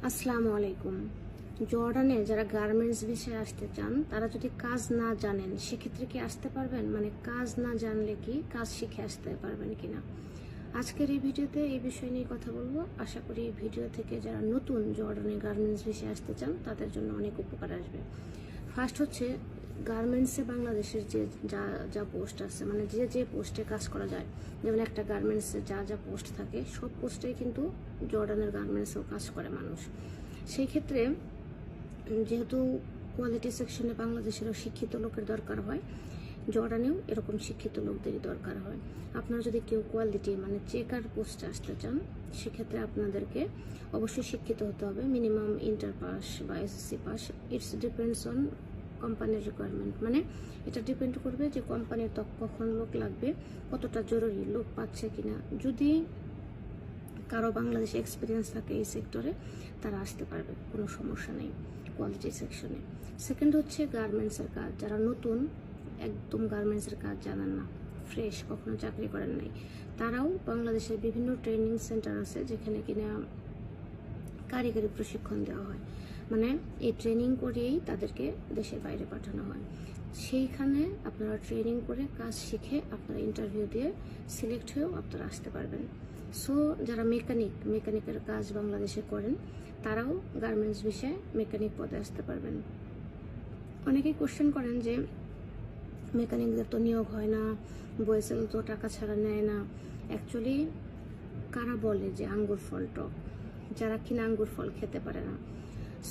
আসসালামু আলাইকুম। জর্ডানে যারা গার্মেন্টস বিষয়ে আসতে চান তারা যদি কাজ না জানেন সেক্ষেত্রে কি আসতে পারবেন? মানে কাজ না জানলে কি কাজ শিখে আসতে পারবেন কিনা? আজকের এই ভিডিওতে এই বিষয় নিয়ে কথা বলবো। আশা করি এই ভিডিও থেকে যারা নতুন জর্ডানে গার্মেন্টস বিষয়ে আসতে চান তাদের জন্য অনেক উপকার আসবে। ফার্স্ট হচ্ছে গার্মেন্টসে বাংলাদেশের যে যা যা পোস্ট আছে, মানে যে যে পোস্টে কাজ করা যায়, যেমন একটা গার্মেন্টসে যা যা পোস্ট থাকে সব পোস্টেই কিন্তু জর্ডানের গার্মেন্টসেও কাজ করে মানুষ। সেই ক্ষেত্রে যেহেতু কোয়ালিটি সেকশনে বাংলাদেশেরও শিক্ষিত লোকের দরকার হয়, জর্ডানেও এরকম শিক্ষিত লোকদেরই দরকার হয়। আপনারা যদি কেউ কোয়ালিটি মানে চেকার পোস্টে আসতে চান সেক্ষেত্রে আপনাদেরকে অবশ্যই শিক্ষিত হতে হবে, মিনিমাম ইন্টার পাস বা SSC pass. It's depends on কোম্পানির রিকোয়ারমেন্ট, মানে এটা ডিপেন্ড করবে যে কোম্পানির কখন লোক লাগবে, কতটা জরুরি, লোক পাচ্ছে কিনা। যদি কারো বাংলাদেশে এক্সপিরিয়েন্স থাকে এই সেক্টরে তারা আসতে পারবে, কোনো সমস্যা নেই কোয়ালিটি সেকশনে। সেকেন্ড হচ্ছে গার্মেন্টসের কাজ, যারা নতুন একদম গার্মেন্টসের কাজ জানেন না, ফ্রেশ, কখনো চাকরি করেন নাই, তারাও বাংলাদেশের বিভিন্ন ট্রেনিং সেন্টার আছে যেখানে কিনা কারিগরি প্রশিক্ষণ দেওয়া হয়, মানে এই ট্রেনিং করেই তাদেরকে দেশের বাইরে পাঠানো হয়। সেইখানে আপনারা ট্রেনিং করে কাজ শিখে আপনারা ইন্টারভিউ দিয়ে সিলেক্ট হয়েও আপনারা আসতে পারবেন। সো যারা মেকানিকের কাজ বাংলাদেশে করেন তারাও গার্মেন্টস বিষয়ে মেকানিক পদে আসতে পারবেন। অনেকেই কোশ্চেন করেন যে মেকানিকদের তো নিয়োগ হয় না, বয়েসেল তো টাকা ছাড়া নেয় না। অ্যাকচুয়ালি কারা বলে যে আঙ্গুর ফল টক? যারা কিনা আঙ্গুর ফল খেতে পারে না।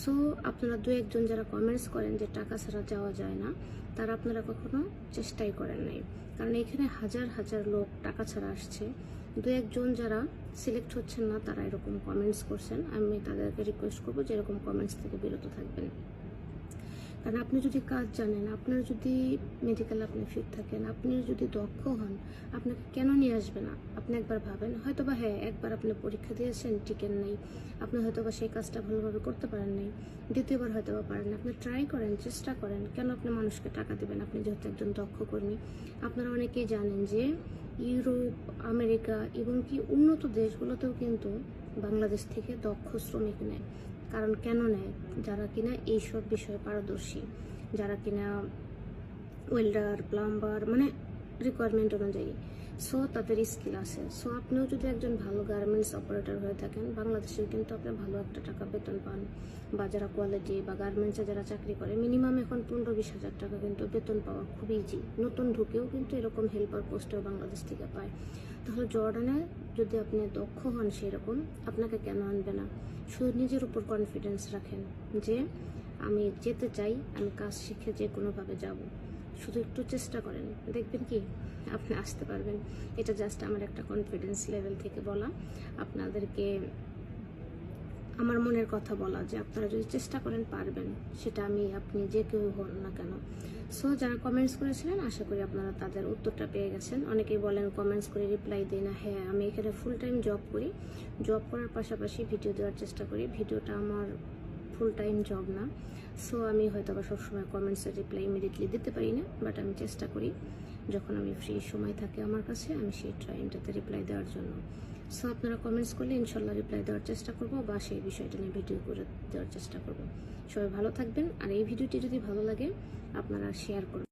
সো আপনারা দু একজন যারা কমেন্টস করেন যে টাকা ছাড়া যাওয়া যায় না, তারা আপনারা কখনো চেষ্টাই করেন নাই। কারণ এখানে হাজার হাজার লোক টাকা ছাড়া আসছে, দু একজন যারা সিলেক্ট হচ্ছেন না তারা এরকম কমেন্টস করছেন। আমি তাদেরকে রিকোয়েস্ট করবো যে এরকম কমেন্টস থেকে বিরত থাকবেন। কারণ আপনি যদি কাজ জানেন, আপনার যদি মেডিকেল আপনি ফিট থাকেন, আপনি যদি দক্ষ হন, আপনাকে কেন নিয়ে আসবে না? আপনি একবার ভাবেন, হয়তো বা হ্যাঁ একবার আপনি পরীক্ষা দিয়েছেন, টিকেন নাই, আপনি হয়তো বা সেই কাজটা ভালোভাবে করতে পারেন নাই, দ্বিতীয়বার হয়তো বা পারেন। আপনি ট্রাই করেন, চেষ্টা করেন, কেন আপনি মানুষকে টাকা দেবেন? আপনি যেহেতু একজন দক্ষ কর্মী। আপনারা অনেকেই জানেন যে ইউরোপ, আমেরিকা এবং কি উন্নত দেশগুলোতেও কিন্তু বাংলাদেশ থেকে দক্ষ শ্রমিক নেয়। কারণ কেন নেয়? যারা কিনা এইসব বিষয়ে পারদর্শী, যারা কিনা ওয়েল্ডার, প্লাম্বার, মানে রিকোয়ারমেন্ট অনুযায়ী। সো তাদের স্কিল আছে। সো আপনিও যদি একজন ভালো গার্মেন্টস অপারেটর হয়ে থাকেন, বাংলাদেশে কিন্তু আপনি ভালো একটা টাকা বেতন পান। বা যারা কোয়ালিটি বা গার্মেন্টসে যারা চাকরি করে মিনিমাম এখন 15-20 হাজার টাকা কিন্তু বেতন পাওয়া খুব ইজি। নতুন ঢুকেও কিন্তু এরকম হেল্পার পোস্টেও বাংলাদেশ থেকে পায়। তাহলে জর্ডানে যদি আপনি দক্ষ হন সেরকম, আপনাকে কেন আনবে না? শুধু নিজের উপর কনফিডেন্স রাখেন যে আমি যেতে চাই, আমি কাজ শিখে যে কোনোভাবে যাব। শুধু একটু চেষ্টা করেন, দেখবেন কি আপনি আসতে পারবেন। এটা জাস্ট আমার একটা কনফিডেন্স লেভেল থেকে বলা, আপনাদেরকে আমার মনের কথা বলা, যে আপনারা যদি চেষ্টা করেন পারবেন। সেটা আপনি যে কেউ হন না কেন। সো যারা কমেন্টস করেছিলেন আশা করি আপনারা তাদের উত্তরটা পেয়ে গেছেন। অনেকেই বলেন কমেন্টস করে রিপ্লাই দিই না। হ্যাঁ, আমি এখানে ফুল টাইম জব করি, জব করার পাশাপাশি ভিডিও দেওয়ার চেষ্টা করি। ভিডিওটা আমার ফুল টাইম জব না। সো আমি হয়তো বা সবসময় কমেন্টসের রিপ্লাই ইমিডিয়েটলি দিতে পারি না, বাট আমি চেষ্টা করি যখন আমি ফ্রি সময় থাকে আমার কাছে আমি সেই টাইমটাতে রিপ্লাই দেওয়ার জন্য। সো আপনারা কমেন্টস করলে ইনশাল্লাহ রিপ্লাই দেওয়ার চেষ্টা করব বা সেই বিষয়টা নিয়ে ভিডিও করে দেওয়ার চেষ্টা করব। সবাই ভালো থাকবেন, আর এই ভিডিওটি যদি ভালো লাগে আপনারা শেয়ার করবেন।